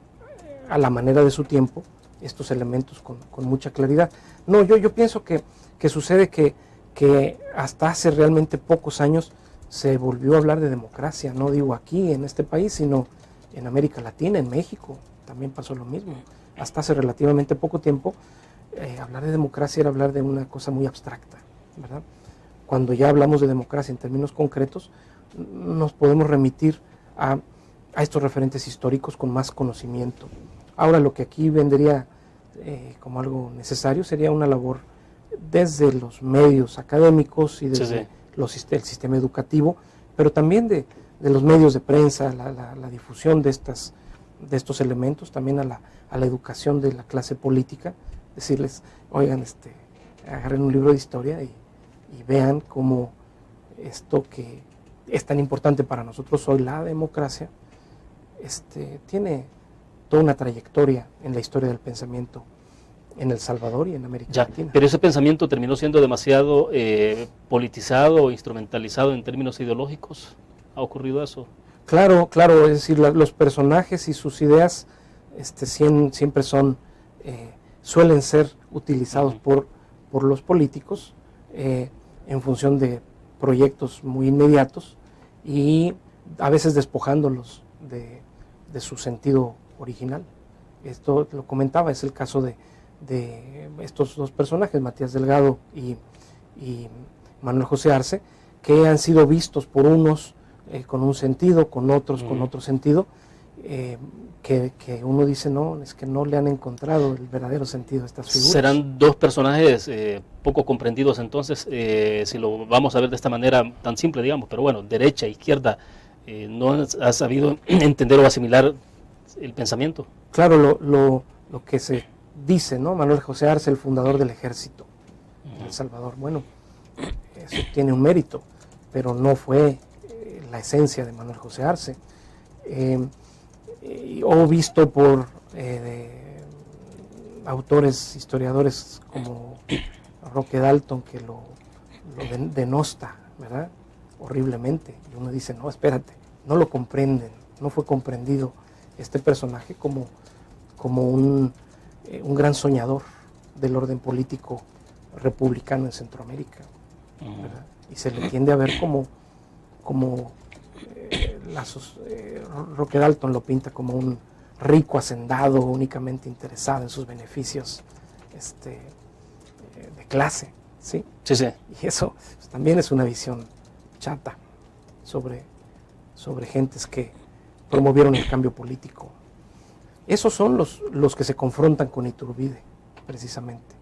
a la manera de su tiempo estos elementos con mucha claridad. No, yo pienso que sucede que hasta hace realmente pocos años se volvió a hablar de democracia, no digo aquí en este país, sino en América Latina, en México, también pasó lo mismo. Hasta hace relativamente poco tiempo, hablar de democracia era hablar de una cosa muy abstracta, ¿verdad? Cuando ya hablamos de democracia en términos concretos, nos podemos remitir a estos referentes históricos con más conocimiento. Ahora, lo que aquí vendría como algo necesario sería una labor desde los medios académicos y desde el sistema educativo, pero también de los medios de prensa, la difusión de estos elementos, también a la educación de la clase política, decirles, oigan, agarren un libro de historia y vean cómo esto que es tan importante para nosotros hoy, la democracia, tiene toda una trayectoria en la historia del pensamiento en El Salvador y en América Latina. Pero ese pensamiento terminó siendo demasiado politizado o instrumentalizado en términos ideológicos. ¿Ha ocurrido eso? Claro, es decir, los personajes y sus ideas siempre suelen ser utilizados por los políticos en función de proyectos muy inmediatos y a veces despojándolos de su sentido original. Esto lo comentaba, es el caso de estos dos personajes, Matías Delgado y Manuel José Arce, que han sido vistos por unos con un sentido, con otros con otro sentido, que uno dice, no, es que no le han encontrado el verdadero sentido a estas figuras. ¿Serán dos personajes poco comprendidos entonces, si lo vamos a ver de esta manera tan simple, digamos, pero bueno, derecha, izquierda, no ha sabido entender o asimilar el pensamiento? Claro, lo que se dice, ¿no? Manuel José Arce, el fundador del ejército de El Salvador, bueno, eso tiene un mérito, pero no fue la esencia de Manuel José Arce. O visto por autores, historiadores como Roque Dalton, que lo denosta, ¿verdad? Horriblemente. Y uno dice, no, espérate, no lo comprenden, no fue comprendido este personaje como un gran soñador del orden político republicano en Centroamérica, ¿verdad? Y se le tiende a ver como Roque Dalton lo pinta como un rico hacendado únicamente interesado en sus beneficios de clase, ¿sí? Sí. Y eso pues, también es una visión chata sobre gentes que promovieron el cambio político. Esos son los que se confrontan con Iturbide, precisamente,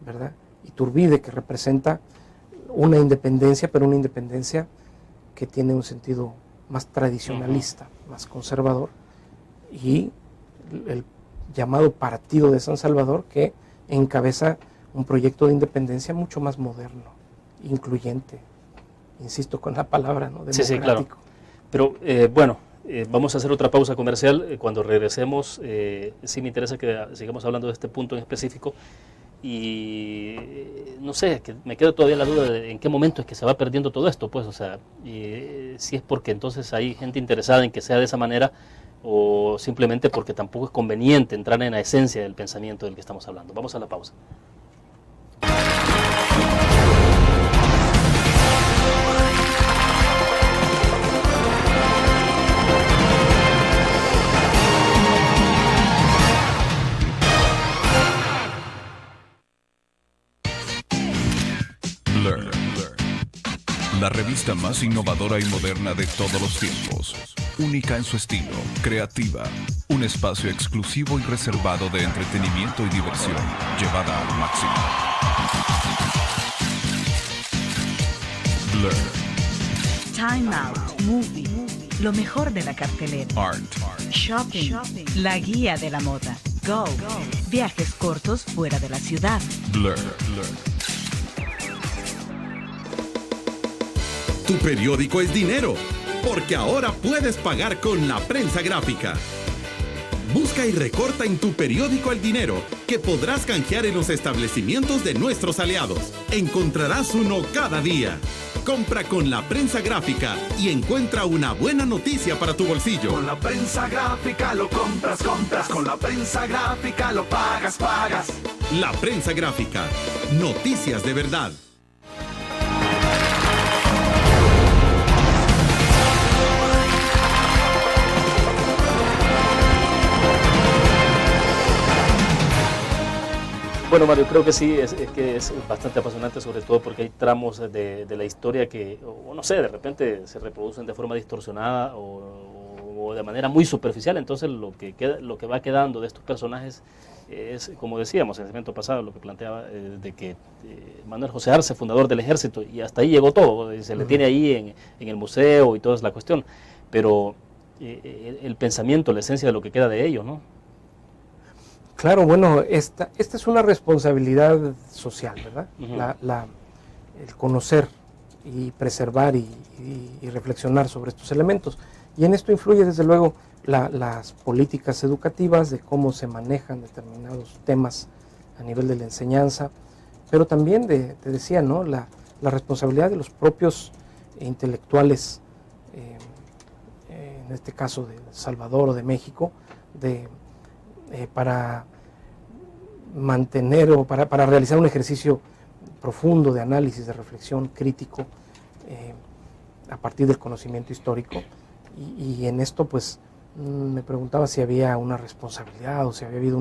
¿verdad? Iturbide, que representa una independencia, pero una independencia que tiene un sentido más tradicionalista, más conservador, y el llamado Partido de San Salvador, que encabeza un proyecto de independencia mucho más moderno, incluyente, insisto con la palabra, ¿no? Democrático. Sí, claro. Pero vamos a hacer otra pausa comercial. Cuando regresemos, sí me interesa que sigamos hablando de este punto en específico. Y no sé, que me queda todavía la duda de en qué momento es que se va perdiendo todo esto, pues, o sea, si es porque entonces hay gente interesada en que sea de esa manera, o simplemente porque tampoco es conveniente entrar en la esencia del pensamiento del que estamos hablando. Vamos a la pausa. Blur, la revista más innovadora y moderna de todos los tiempos. Única en su estilo, creativa, un espacio exclusivo y reservado de entretenimiento y diversión, llevada al máximo. Blur. Time Out, Movie, lo mejor de la cartelera. Art. Shopping, la guía de la moda. Go, viajes cortos fuera de la ciudad. Blur. Tu periódico es dinero, porque ahora puedes pagar con la prensa gráfica. Busca y recorta en tu periódico el dinero, que podrás canjear en los establecimientos de nuestros aliados. Encontrarás uno cada día. Compra con la prensa gráfica y encuentra una buena noticia para tu bolsillo. Con la prensa gráfica lo compras. Con la prensa gráfica lo pagas. La prensa gráfica. Noticias de verdad. Bueno, Mario, creo que sí, es que es bastante apasionante, sobre todo porque hay tramos de la historia que, o no sé, de repente se reproducen de forma distorsionada o o de manera muy superficial, entonces lo que va quedando de estos personajes es, como decíamos en el segmento pasado, lo que planteaba de que Manuel José Arce, fundador del ejército, y hasta ahí llegó todo, se le tiene ahí en el museo y toda es la cuestión, pero el pensamiento, la esencia de lo que queda de ellos, ¿no? Claro, bueno, esta es una responsabilidad social, ¿verdad? El conocer y preservar y reflexionar sobre estos elementos. Y en esto influye desde luego las políticas educativas, de cómo se manejan determinados temas a nivel de la enseñanza, pero también te decía, ¿no? La responsabilidad de los propios intelectuales, en este caso de El Salvador o de México, para mantener o para realizar un ejercicio profundo de análisis, de reflexión crítico a partir del conocimiento histórico. Y en esto pues me preguntaba si había una responsabilidad o si había habido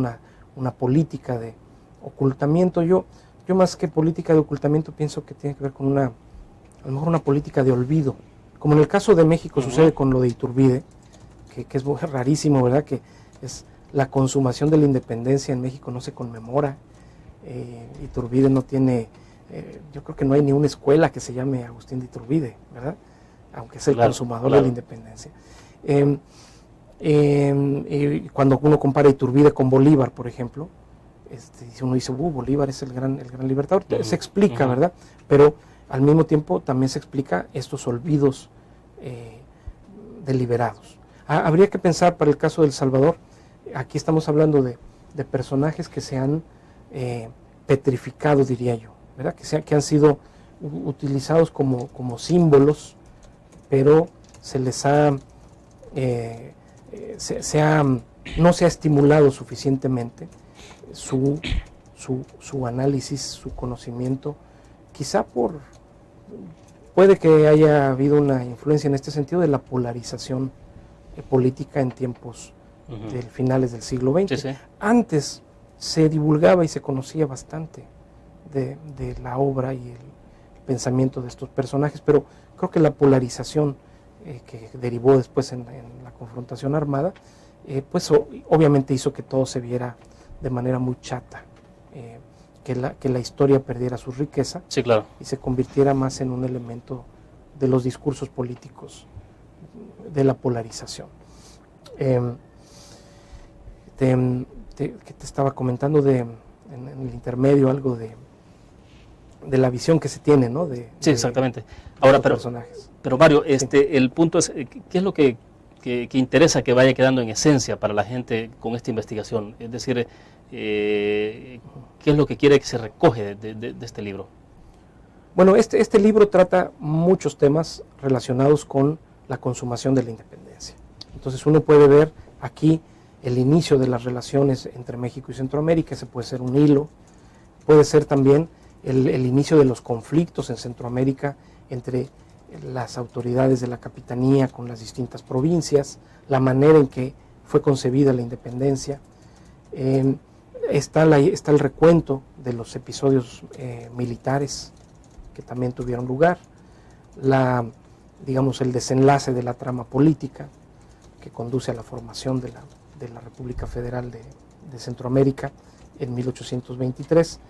una política de ocultamiento. Yo más que política de ocultamiento pienso que tiene que ver con a lo mejor una política de olvido, como en el caso de México sucede con lo de Iturbide, que es rarísimo, ¿verdad? Que es la consumación de la independencia en México no se conmemora. Iturbide no tiene, yo creo que no hay ni una escuela que se llame Agustín de Iturbide, ¿verdad? Aunque es el consumador de la independencia. Cuando uno compara Iturbide con Bolívar, por ejemplo, uno dice, Bolívar es el gran libertador, se explica, ¿verdad? Pero al mismo tiempo también se explica estos olvidos deliberados. Habría que pensar para el caso de El Salvador, aquí estamos hablando de personajes que se han petrificado, diría yo, ¿verdad? Que han sido utilizados como símbolos, pero se les no se ha estimulado suficientemente su análisis, su conocimiento, quizá puede que haya habido una influencia en este sentido de la polarización política en tiempos de finales del siglo XX. Sí, sí. Antes se divulgaba y se conocía bastante de la obra y el pensamiento de estos personajes, pero creo que la polarización que derivó después en la confrontación armada, pues obviamente hizo que todo se viera de manera muy chata, que la historia perdiera su riqueza, sí, claro, y se convirtiera más en un elemento de los discursos políticos, de la polarización. Que te estaba comentando en el intermedio algo de la visión que se tiene, ¿no? Sí, exactamente. Ahora, personajes. Pero Mario, Sí. El punto es, ¿qué es lo que interesa que vaya quedando en esencia para la gente con esta investigación? Es decir, ¿qué es lo que quiere que se recoge de este libro? Bueno, este libro trata muchos temas relacionados con la consumación de la independencia. Entonces uno puede ver aquí el inicio de las relaciones entre México y Centroamérica, ese puede ser un hilo, puede ser también el inicio de los conflictos en Centroamérica entre las autoridades de la capitanía con las distintas provincias, la manera en que fue concebida la independencia. Está el recuento de los episodios militares que también tuvieron lugar, el desenlace de la trama política que conduce a la formación de la República Federal de Centroamérica en 1823.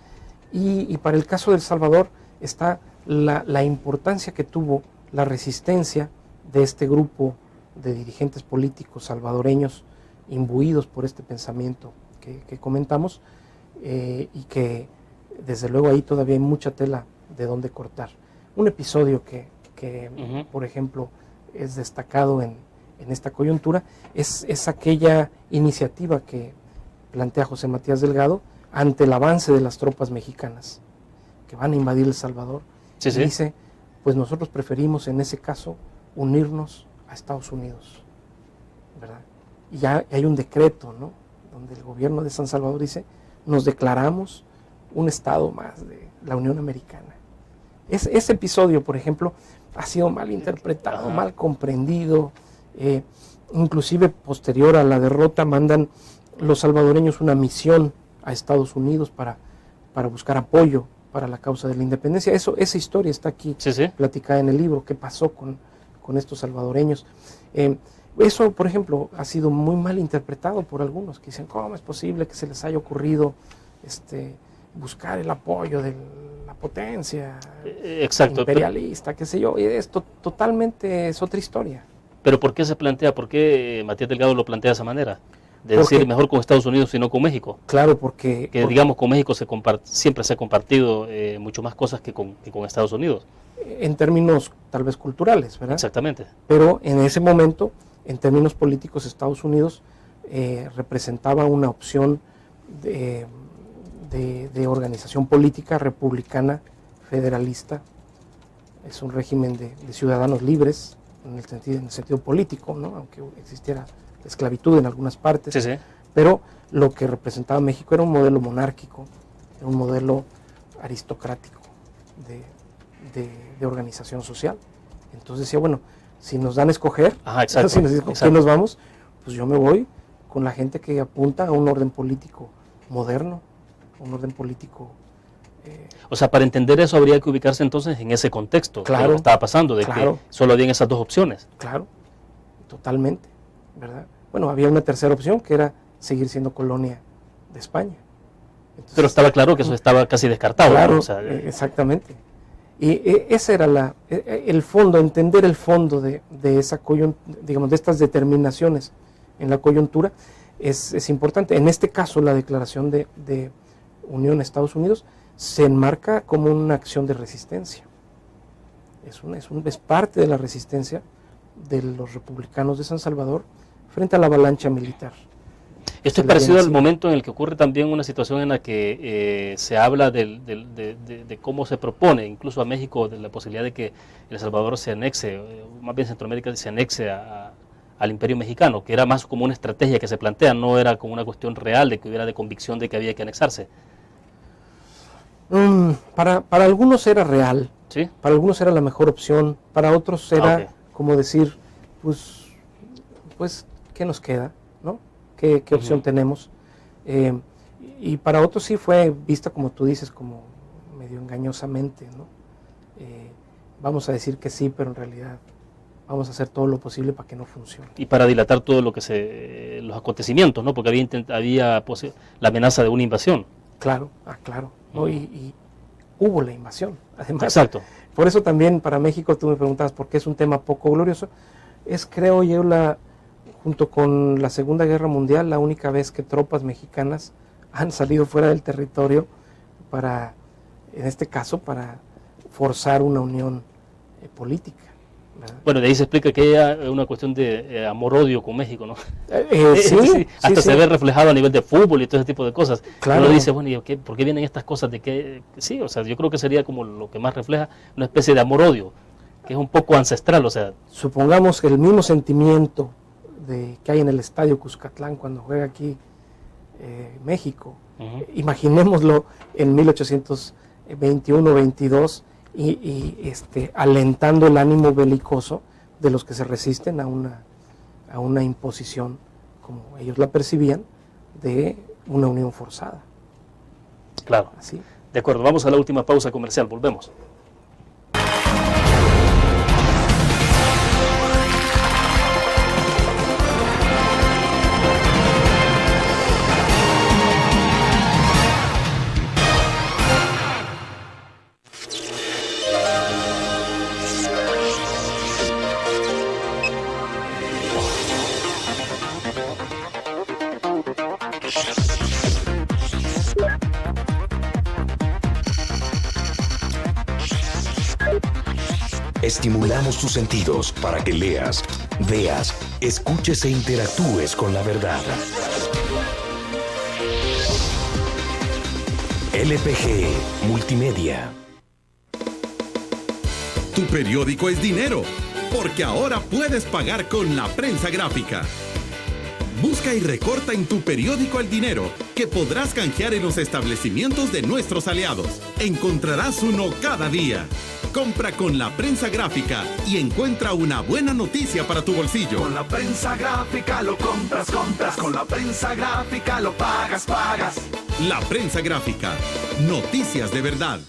Y para el caso de El Salvador está la importancia que tuvo la resistencia de este grupo de dirigentes políticos salvadoreños imbuidos por este pensamiento que comentamos, y que desde luego ahí todavía hay mucha tela de dónde cortar. Un episodio que por ejemplo, es destacado en esta coyuntura es aquella iniciativa que plantea José Matías Delgado ante el avance de las tropas mexicanas que van a invadir El Salvador. Sí, sí. Dice, pues nosotros preferimos en ese caso unirnos a Estados Unidos, ¿verdad? Y ya hay un decreto, ¿no?, donde el gobierno de San Salvador dice, nos declaramos un estado más de la Unión Americana. Ese episodio, por ejemplo, ha sido mal interpretado, mal comprendido, inclusive posterior a la derrota mandan los salvadoreños una misión a Estados Unidos para buscar apoyo para la causa de la independencia. Esa historia está aquí, sí, sí, platicada en el libro, qué pasó con estos salvadoreños. Eso, por ejemplo, ha sido muy mal interpretado por algunos, que dicen, ¿cómo es posible que se les haya ocurrido buscar el apoyo de la potencia exacto, imperialista, qué sé yo? Y esto totalmente es otra historia. Pero ¿por qué se plantea? ¿Por qué Matías Delgado lo plantea de esa manera? De Porque, decir mejor con Estados Unidos y no con México. Claro, porque digamos con México siempre se ha compartido mucho más cosas que con Estados Unidos. En términos tal vez culturales, ¿verdad? Exactamente. Pero en ese momento, en términos políticos, Estados Unidos representaba una opción de organización política republicana, federalista. Es un régimen de ciudadanos libres en el sentido político, ¿no? Aunque existiera esclavitud en algunas partes. Sí, sí. Pero lo que representaba México era un modelo monárquico, era un modelo aristocrático de organización social. Entonces decía, bueno, si nos dan a escoger, exacto, si nos dicen con quién nos vamos, pues yo me voy con la gente que apunta a un orden político moderno, un orden político... O sea, para entender eso habría que ubicarse entonces en ese contexto, claro, de lo que estaba pasando, de que solo habían esas dos opciones. Claro, totalmente, ¿verdad? Bueno, había una tercera opción que era seguir siendo colonia de España. Entonces, pero estaba claro que eso estaba casi descartado. Claro, ¿no? O sea, exactamente. Y ese era el fondo, entender el fondo de esa digamos, de estas determinaciones en la coyuntura es importante. En este caso, la declaración de Unión a Estados Unidos se enmarca como una acción de resistencia. Es parte de la resistencia de los republicanos de San Salvador frente a la avalancha militar. Esto es parecido al momento en el que ocurre también una situación en la que se habla de cómo se propone, incluso a México, de la posibilidad de que El Salvador se anexe, más bien Centroamérica se anexe al Imperio Mexicano, que era más como una estrategia que se plantea, no era como una cuestión real de que hubiera de convicción de que había que anexarse. Para algunos era real, ¿sí? Para algunos era la mejor opción, para otros era como decir, pues, ¿qué nos queda? ¿No? ¿Qué opción tenemos? Y para otros sí fue vista, como tú dices, como medio engañosamente, ¿no? Vamos a decir que sí, pero en realidad vamos a hacer todo lo posible para que no funcione. Y para dilatar todo lo que los acontecimientos, ¿no? Porque había la amenaza de una invasión. Claro, claro, ¿no? Y hubo la invasión, además. Exacto. Por eso también para México, tú me preguntabas por qué es un tema poco glorioso, creo yo, junto con la Segunda Guerra Mundial, la única vez que tropas mexicanas han salido fuera del territorio en este caso, para forzar una unión política. Bueno, de ahí se explica que hay una cuestión de amor-odio con México, ¿no? Sí, hasta se ve reflejado a nivel de fútbol y todo ese tipo de cosas. Claro. Uno dice, bueno, ¿y por qué vienen estas cosas? Sí, o sea, yo creo que sería como lo que más refleja una especie de amor-odio, que es un poco ancestral, o sea. Supongamos que el mismo sentimiento que hay en el Estadio Cuscatlán cuando juega aquí México, imaginémoslo en 1821-22, y alentando el ánimo belicoso de los que se resisten a una imposición, como ellos la percibían, de una unión forzada. Claro. Así. De acuerdo, vamos a la última pausa comercial, volvemos. Estimulamos tus sentidos para que leas, veas, escuches e interactúes con la verdad. LPG Multimedia. Tu periódico es dinero, porque ahora puedes pagar con la prensa gráfica. Busca y recorta en tu periódico El Dinero, que podrás canjear en los establecimientos de nuestros aliados. Encontrarás uno cada día. Compra con la prensa gráfica y encuentra una buena noticia para tu bolsillo. Con la prensa gráfica lo compras. Con la prensa gráfica lo pagas. La prensa gráfica. Noticias de verdad.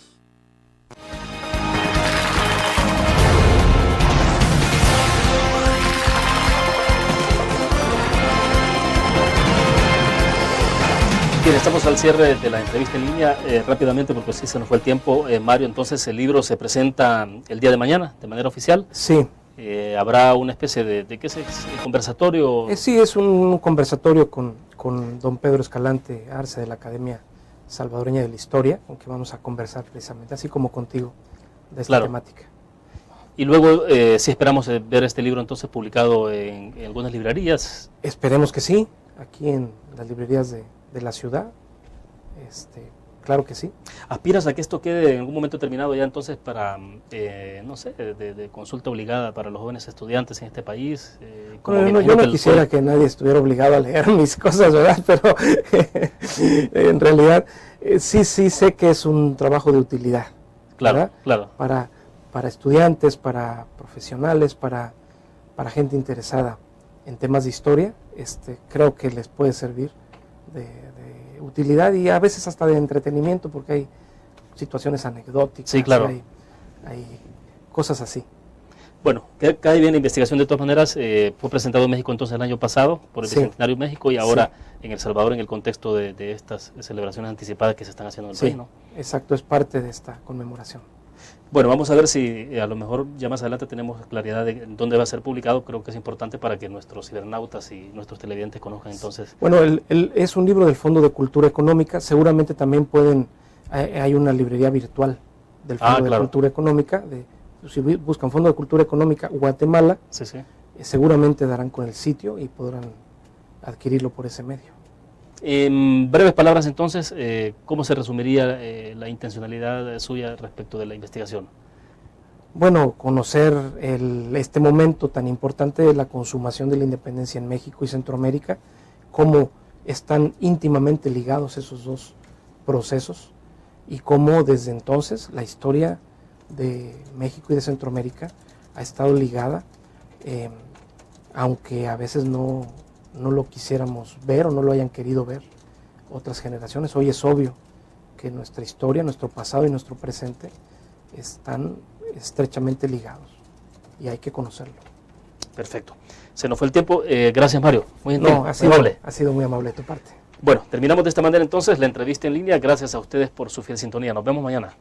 Bien, estamos al cierre de la entrevista en línea. Rápidamente, porque sí se nos fue el tiempo. Mario, entonces el libro se presenta el día de mañana, de manera oficial. Sí. ¿Habrá una especie de qué es conversatorio? Sí, es un conversatorio con don Pedro Escalante Arce de la Academia Salvadoreña de la Historia, con que vamos a conversar precisamente, así como contigo, de esta temática. Y luego, sí esperamos ver este libro entonces publicado en algunas librerías. Esperemos que sí, aquí en las librerías de la ciudad, claro que sí. ¿Aspiras a que esto quede en algún momento terminado ya entonces para, no sé, de consulta obligada para los jóvenes estudiantes en este país? Yo no quisiera que nadie estuviera obligado a leer mis cosas, ¿verdad? Pero en realidad sí sé que es un trabajo de utilidad. Claro, ¿verdad? claro. Para estudiantes, para profesionales, para gente interesada en temas de historia, creo que les puede servir de utilidad y a veces hasta de entretenimiento, porque hay situaciones anecdóticas, sí, claro. hay cosas así. Bueno, cae bien la investigación de todas maneras. Fue presentado en México entonces el año pasado por el Bicentenario de México y ahora en El Salvador en el contexto de estas celebraciones anticipadas que se están haciendo en el país, ¿no? Exacto, es parte de esta conmemoración. Bueno, vamos a ver si a lo mejor ya más adelante tenemos claridad de dónde va a ser publicado. Creo que es importante para que nuestros cibernautas y nuestros televidentes conozcan entonces. Bueno, es un libro del Fondo de Cultura Económica. Seguramente también hay una librería virtual del Fondo de Cultura Económica. Si buscan Fondo de Cultura Económica Guatemala, seguramente darán con el sitio y podrán adquirirlo por ese medio. En breves palabras entonces, ¿cómo se resumiría la intencionalidad suya respecto de la investigación? Bueno, conocer este momento tan importante de la consumación de la independencia en México y Centroamérica, cómo están íntimamente ligados esos dos procesos y cómo desde entonces la historia de México y de Centroamérica ha estado ligada, aunque a veces no lo quisiéramos ver o no lo hayan querido ver otras generaciones. Hoy es obvio que nuestra historia, nuestro pasado y nuestro presente están estrechamente ligados y hay que conocerlo. Perfecto. Se nos fue el tiempo. Gracias, Mario. Muy amable. Ha sido muy amable de tu parte. Bueno, terminamos de esta manera entonces la entrevista en línea. Gracias a ustedes por su fiel sintonía. Nos vemos mañana.